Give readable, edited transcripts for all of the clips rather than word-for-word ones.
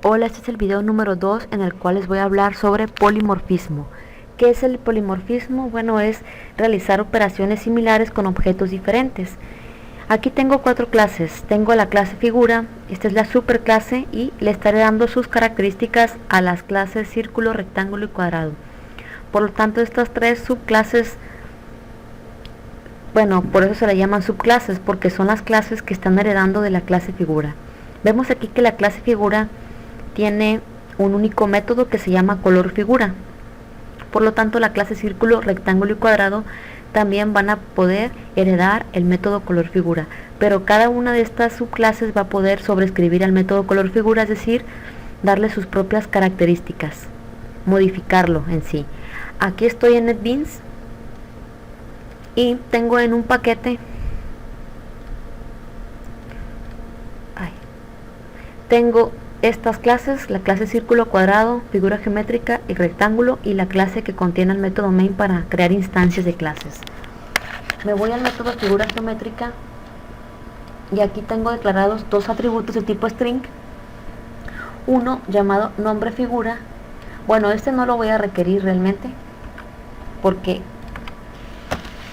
Hola, este es el video número 2 en el cual les voy a hablar sobre polimorfismo. ¿Qué es el polimorfismo? Bueno, es realizar operaciones similares con objetos diferentes. Aquí tengo 4 clases. Tengo la clase figura, esta es la superclase y le estaré dando sus características a las clases círculo, rectángulo y cuadrado. Por lo tanto, estas 3 subclases, bueno, por eso se le llaman subclases, porque son las clases que están heredando de la clase figura. Vemos aquí que la clase figura tiene un único método que se llama color figura. Por lo tanto, la clase círculo, rectángulo y cuadrado también van a poder heredar el método color figura, pero cada una de estas subclases va a poder sobreescribir al método color figura, es decir, darle sus propias características, modificarlo en sí. Aquí estoy en NetBeans y tengo en un paquete tengo estas clases, la clase círculo, cuadrado, figura geométrica y rectángulo, y la clase que contiene el método main para crear instancias de clases. Me voy al método figura geométrica y aquí tengo declarados 2 atributos de tipo string. Uno llamado nombre figura. Bueno, este no lo voy a requerir realmente porque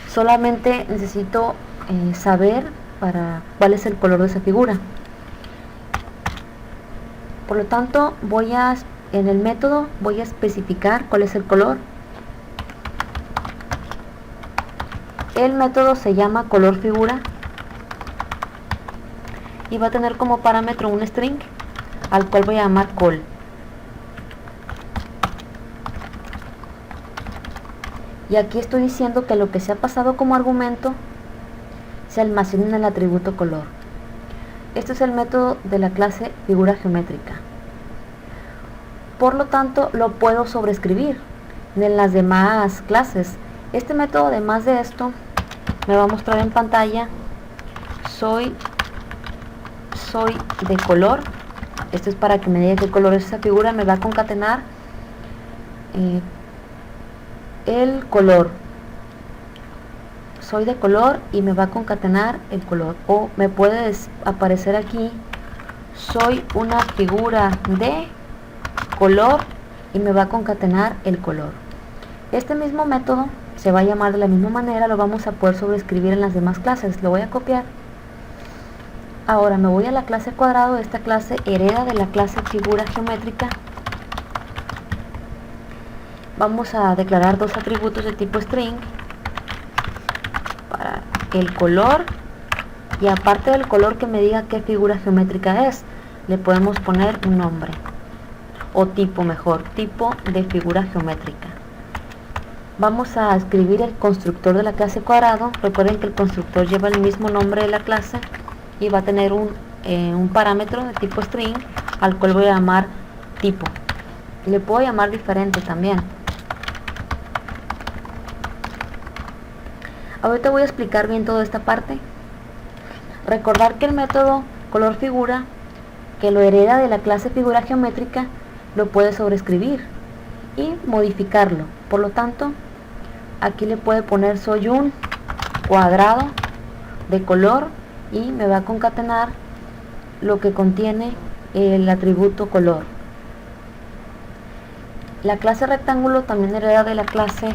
solamente necesito saber cuál es el color de esa figura. Por lo tanto, en el método voy a especificar cuál es el color. El método se llama color figura y va a tener como parámetro un string al cual voy a llamar col. Y aquí estoy diciendo que lo que se ha pasado como argumento se almacena en el atributo color. Este es el método de la clase figura geométrica. Por lo tanto, lo puedo sobreescribir en las demás clases. Este método, además de esto, me va a mostrar en pantalla soy de color. Esto es para que me diga qué color es esa figura. Me va a concatenar el color. Soy de color y me va a concatenar el color. O me puede aparecer aquí soy una figura de color y me va a concatenar el color. Este mismo método se va a llamar de la misma manera, lo vamos a poder sobreescribir en las demás clases. Lo voy a copiar. Ahora me voy a la clase cuadrado. Esta clase hereda de la clase figura geométrica. Vamos a declarar 2 atributos de tipo string para el color, y aparte del color que me diga qué figura geométrica es, le podemos poner un nombre o tipo, mejor, tipo de figura geométrica. Vamos a escribir el constructor de la clase cuadrado. Recuerden que el constructor lleva el mismo nombre de la clase y va a tener un parámetro de tipo string al cual voy a llamar tipo. Le puedo llamar diferente también. Ahorita voy a explicar bien toda esta parte. Recordar que el método color figura, que lo hereda de la clase figura geométrica, lo puede sobreescribir y modificarlo. Por lo tanto, aquí le puede poner soy un cuadrado de color y me va a concatenar lo que contiene el atributo color. La clase rectángulo también hereda de la clase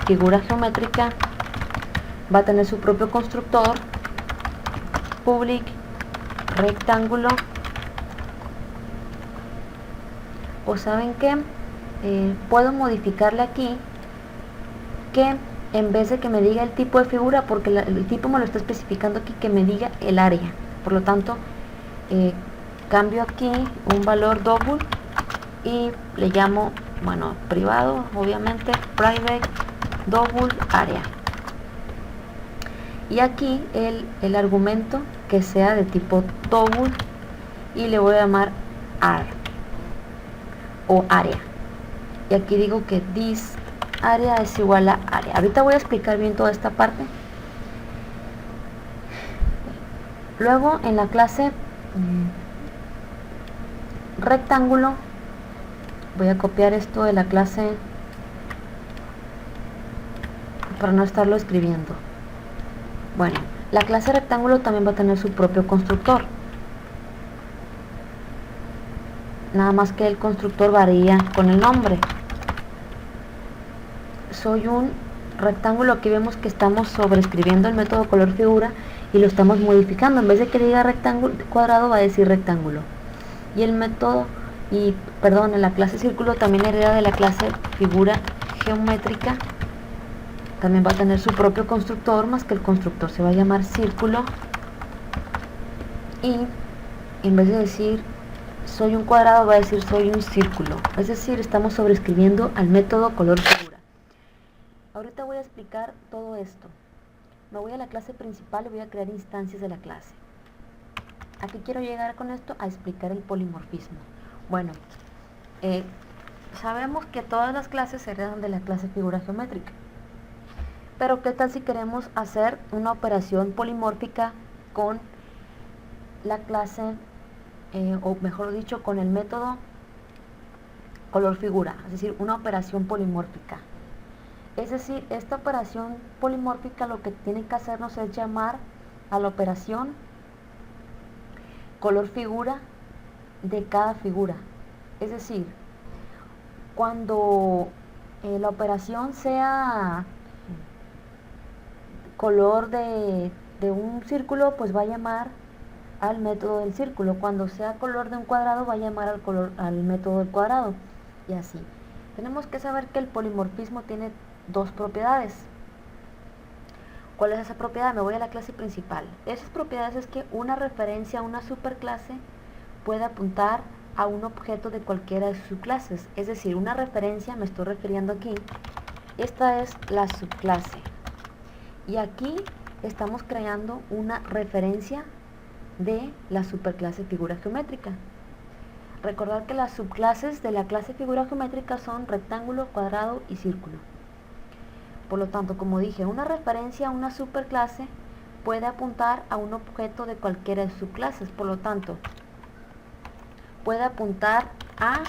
figura geométrica. Va a tener su propio constructor, public rectángulo. O saben que puedo modificarle aquí que en vez de que me diga el tipo de figura, porque el tipo me lo está especificando aquí, que me diga el área. Por lo tanto, cambio aquí un valor double y le llamo, bueno, privado, obviamente, private double area. Y aquí el argumento que sea de tipo double y le voy a llamar ar o área. Y aquí digo que this área es igual a área. Ahorita voy a explicar bien toda esta parte. Luego en la clase rectángulo voy a copiar esto de la clase para no estarlo escribiendo. Bueno, la clase rectángulo también va a tener su propio constructor. nada más que el constructor varía con el nombre. Soy un rectángulo. Aquí vemos que estamos sobreescribiendo el método color figura y lo estamos modificando. En vez de que diga rectángulo cuadrado, va a decir rectángulo. Y el método, en la clase círculo también hereda de la clase figura geométrica. También va a tener su propio constructor, más que el constructor se va a llamar círculo. Y en vez de decir soy un cuadrado, va a decir soy un círculo. Es decir, estamos sobreescribiendo al método color figura. Ahorita voy a explicar todo esto. Me voy a la clase principal y voy a crear instancias de la clase. Aquí quiero llegar con esto a explicar el polimorfismo. Bueno, sabemos que todas las clases se heredan de la clase figura geométrica. Pero ¿qué tal si queremos hacer una operación polimórfica con la clase, o mejor dicho, con el método color figura? Es decir, una operación polimórfica. Es decir, esta operación polimórfica lo que tiene que hacernos es llamar a la operación color figura de cada figura. Es decir, cuando la operación sea color de un círculo, pues va a llamar al método del círculo. Cuando sea color de un cuadrado, va a llamar al método del cuadrado. Y así. Tenemos que saber que el polimorfismo tiene dos propiedades. ¿Cuál es esa propiedad? Me voy a la clase principal. Esas propiedades es que una referencia a una superclase puede apuntar a un objeto de cualquiera de sus subclases. Es decir, una referencia, me estoy refiriendo aquí, esta es la subclase. Y aquí estamos creando una referencia de la superclase figura geométrica. Recordad que las subclases de la clase figura geométrica son rectángulo, cuadrado y círculo. Por lo tanto, como dije, una referencia a una superclase puede apuntar a un objeto de cualquiera de sus subclases. Por lo tanto, puede apuntar a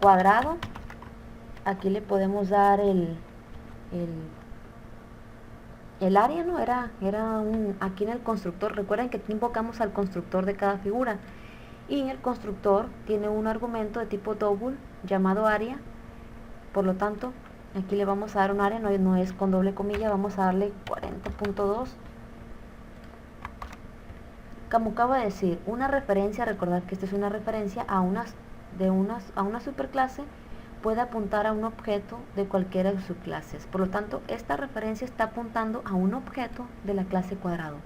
cuadrado. Aquí le podemos dar el área, ¿no? Aquí en el constructor, recuerden que aquí invocamos al constructor de cada figura. Y el constructor tiene un argumento de tipo double llamado área. Por lo tanto, aquí le vamos a dar un área, no es con doble comilla, vamos a darle 40.2. Como acabo de decir, una referencia, recordad que esta es una referencia a una superclase, puede apuntar a un objeto de cualquiera de sus subclases. Por lo tanto, esta referencia está apuntando a un objeto de la clase cuadrado.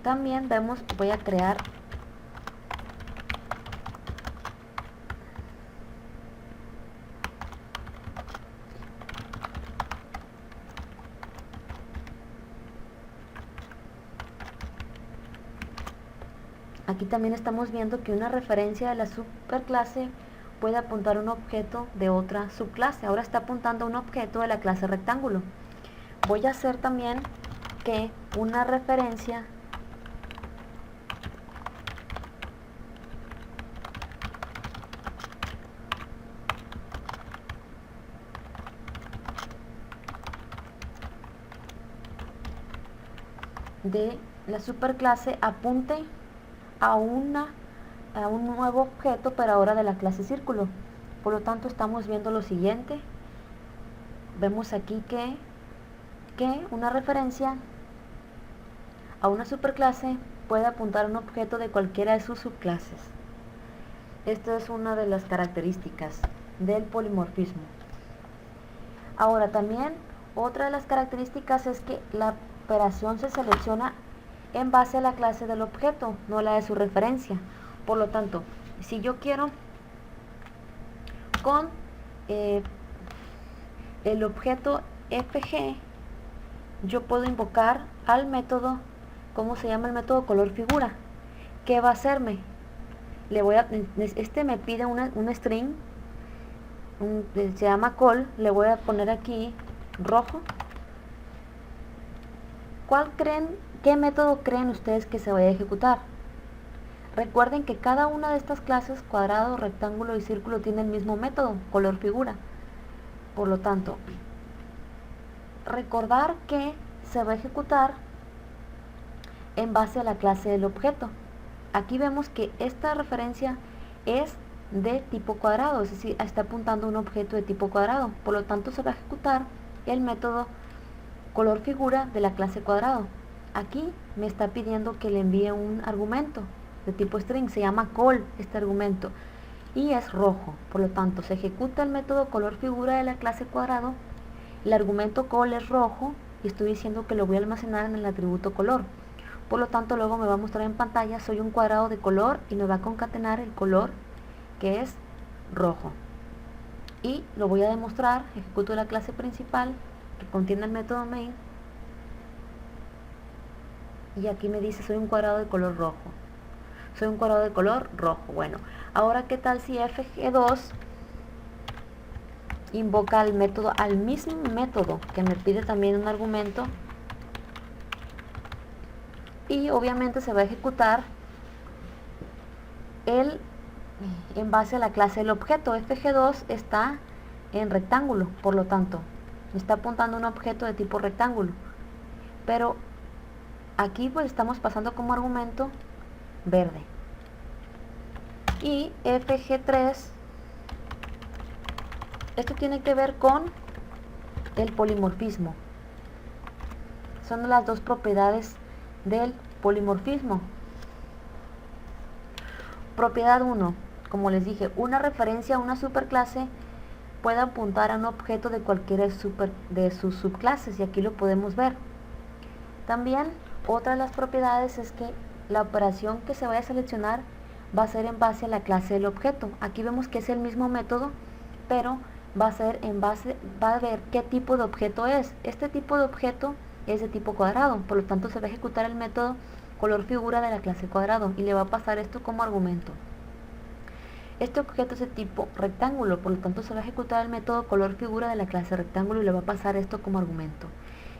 También vemos, voy a crear aquí también estamos viendo que una referencia de la superclase puede apuntar a un objeto de otra subclase. Ahora está apuntando a un objeto de la clase rectángulo. Voy a hacer también que una referencia de la superclase apunte a un nuevo objeto, pero ahora de la clase círculo. Por lo tanto, estamos viendo lo siguiente. Vemos aquí que una referencia a una superclase puede apuntar a un objeto de cualquiera de sus subclases. Esta es una de las características del polimorfismo. Ahora también, otra de las características es que la operación se selecciona en base a la clase del objeto, no la de su referencia. Por lo tanto, si yo quiero con el objeto fg, yo puedo invocar al método, ¿cómo se llama el método color figura? ¿Qué va a hacerme? Este me pide un string, se llama call, le voy a poner aquí rojo. ¿Qué método creen ustedes que se vaya a ejecutar? Recuerden que cada una de estas clases, cuadrado, rectángulo y círculo, tiene el mismo método, color figura. Por lo tanto, recordar que se va a ejecutar en base a la clase del objeto. aquí vemos que esta referencia es de tipo cuadrado, es decir, está apuntando a un objeto de tipo cuadrado, por lo tanto se va a ejecutar el método color figura de la clase cuadrado. Aquí me está pidiendo que le envíe un argumento de tipo string, se llama call este argumento, y es rojo, por lo tanto se ejecuta el método color figura de la clase cuadrado, el argumento call es rojo y estoy diciendo que lo voy a almacenar en el atributo color. Por lo tanto, luego me va a mostrar en pantalla, soy un cuadrado de color y me va a concatenar el color que es rojo. Y lo voy a demostrar, ejecuto la clase principal que contiene el método main. Y aquí me dice, soy un cuadrado de color rojo. Soy un cuadrado de color rojo. Bueno, ahora qué tal si fg2 invoca al método, al mismo método que me pide también un argumento, y obviamente se va a ejecutar en base a la clase del objeto. fg2 está en rectángulo, por lo tanto me está apuntando a un objeto de tipo rectángulo, pero aquí pues estamos pasando como argumento verde. Y fg3, esto tiene que ver con el polimorfismo, son las dos propiedades del polimorfismo. Propiedad 1, como les dije, una referencia a una superclase puede apuntar a un objeto de cualquiera de sus subclases, y aquí lo podemos ver. También otra de las propiedades es que la operación que se vaya a seleccionar va a ser en base a la clase del objeto. Aquí vemos que es el mismo método, pero va a ser en base, va a ver qué tipo de objeto es. Este tipo de objeto es de tipo cuadrado, por lo tanto se va a ejecutar el método color figura de la clase cuadrado y le va a pasar esto como argumento. Este objeto es de tipo rectángulo, por lo tanto se va a ejecutar el método color figura de la clase rectángulo y le va a pasar esto como argumento.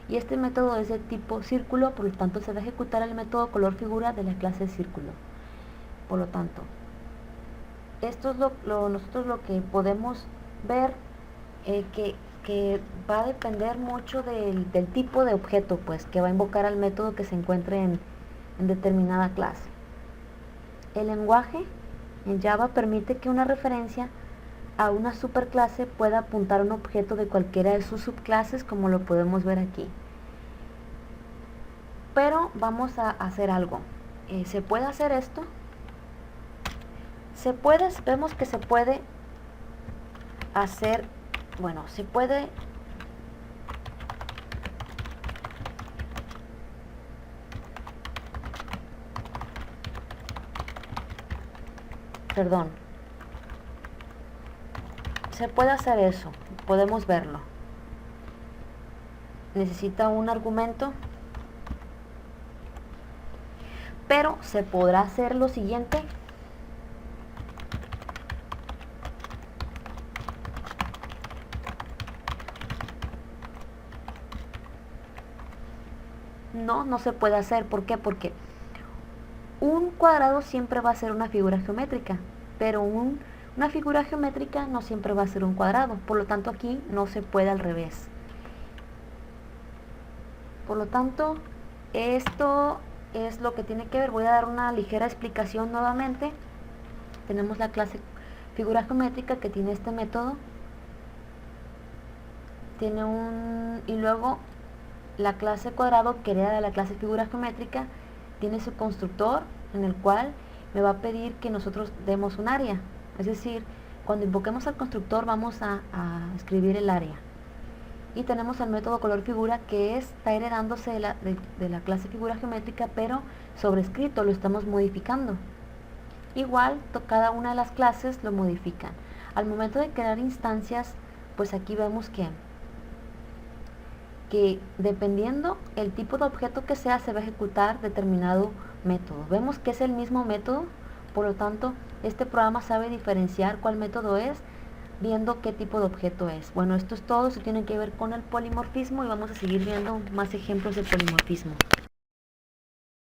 Y este método es de tipo círculo, por lo tanto se va a ejecutar el método color figura de la clase círculo. Por lo tanto, esto es nosotros lo que podemos ver, que va a depender mucho del tipo de objeto pues que va a invocar al método que se encuentre en determinada clase. El lenguaje en Java permite que una referencia a una superclase pueda apuntar a un objeto de cualquiera de sus subclases, como lo podemos ver aquí. Pero vamos a hacer algo. ¿Se puede hacer esto? Vemos que se puede hacer, bueno, se puede se puede hacer eso, podemos verlo. Necesita un argumento, pero se podrá hacer lo siguiente. No se puede hacer. ¿Por qué? Porque un cuadrado siempre va a ser una figura geométrica, pero una figura geométrica no siempre va a ser un cuadrado. Por lo tanto, aquí no se puede al revés. Por lo tanto, esto es lo que tiene que ver. Voy a dar una ligera explicación nuevamente. Tenemos la clase figura geométrica que tiene este método. Y luego la clase cuadrado, que hereda de la clase figura geométrica, tiene su constructor en el cual me va a pedir que nosotros demos un área. Es decir, cuando invoquemos al constructor vamos a escribir el área. Y tenemos el método color figura, que está heredándose de la clase figura geométrica, pero sobrescrito, lo estamos modificando. Igual, cada una de las clases lo modifican. Al momento de crear instancias, pues aquí vemos que dependiendo el tipo de objeto que sea, se va a ejecutar determinado método. Vemos que es el mismo método, por lo tanto, este programa sabe diferenciar cuál método es, viendo qué tipo de objeto es. Bueno, esto es todo. Eso tiene que ver con el polimorfismo y vamos a seguir viendo más ejemplos de polimorfismo.